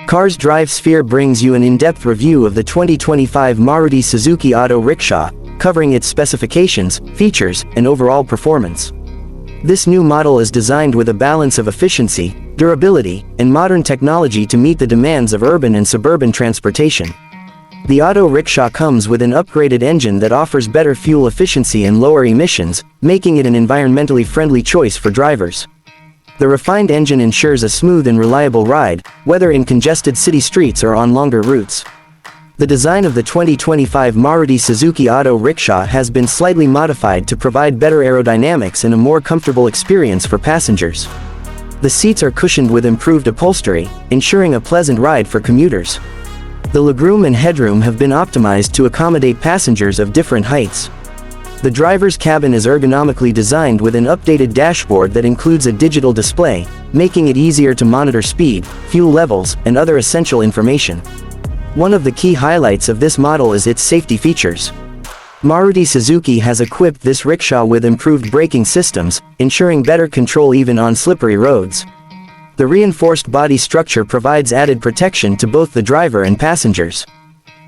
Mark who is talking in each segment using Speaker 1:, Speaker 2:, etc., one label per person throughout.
Speaker 1: Cars Drive Sphere brings you an in-depth review of the 2025 Maruti Suzuki Auto Rickshaw, covering its specifications, features, and overall performance. This new model is designed with a balance of efficiency, durability, and modern technology to meet the demands of urban and suburban transportation. The auto rickshaw comes with an upgraded engine that offers better fuel efficiency and lower emissions, making it an environmentally friendly choice for drivers. The refined engine ensures a smooth and reliable ride, whether in congested city streets or on longer routes. The design of the 2025 Maruti Suzuki Auto Rickshaw has been slightly modified to provide better aerodynamics and a more comfortable experience for passengers. The seats are cushioned with improved upholstery, ensuring a pleasant ride for commuters. The legroom and headroom have been optimized to accommodate passengers of different heights. The driver's cabin is ergonomically designed with an updated dashboard that includes a digital display, making it easier to monitor speed, fuel levels, and other essential information. One of the key highlights of this model is its safety features. Maruti Suzuki has equipped this rickshaw with improved braking systems, ensuring better control even on slippery roads. The reinforced body structure provides added protection to both the driver and passengers.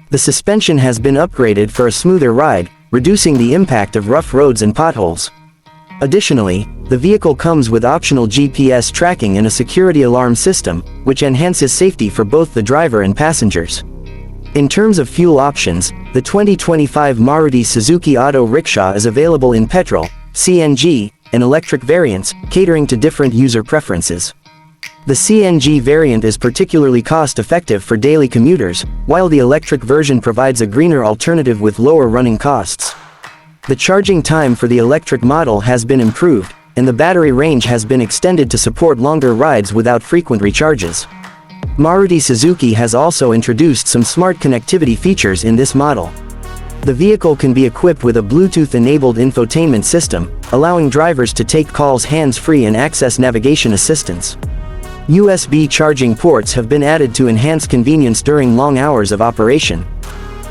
Speaker 1: The suspension has been upgraded for a smoother ride, reducing the impact of rough roads and potholes. Additionally, the vehicle comes with optional GPS tracking and a security alarm system, which enhances safety for both the driver and passengers. In terms of fuel options, the 2025 Maruti Suzuki Auto Rickshaw is available in petrol, CNG, and electric variants, catering to different user preferences. The CNG variant is particularly cost-effective for daily commuters, while the electric version provides a greener alternative with lower running costs. The charging time for the electric model has been improved, and the battery range has been extended to support longer rides without frequent recharges. Maruti Suzuki has also introduced some smart connectivity features in this model. The vehicle can be equipped with a Bluetooth-enabled infotainment system, allowing drivers to take calls hands-free and access navigation assistance. USB charging ports have been added to enhance convenience during long hours of operation.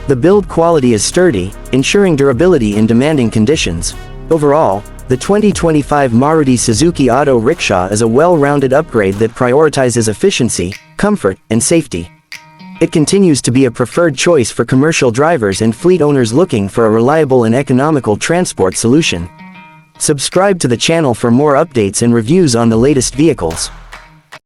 Speaker 1: The build quality is sturdy, ensuring durability in demanding conditions. Overall, the 2025 Maruti Suzuki Auto Rickshaw is a well-rounded upgrade that prioritizes efficiency, comfort, and safety. It continues to be a preferred choice for commercial drivers and fleet owners looking for a reliable and economical transport solution. Subscribe to the channel for more updates and reviews on the latest vehicles.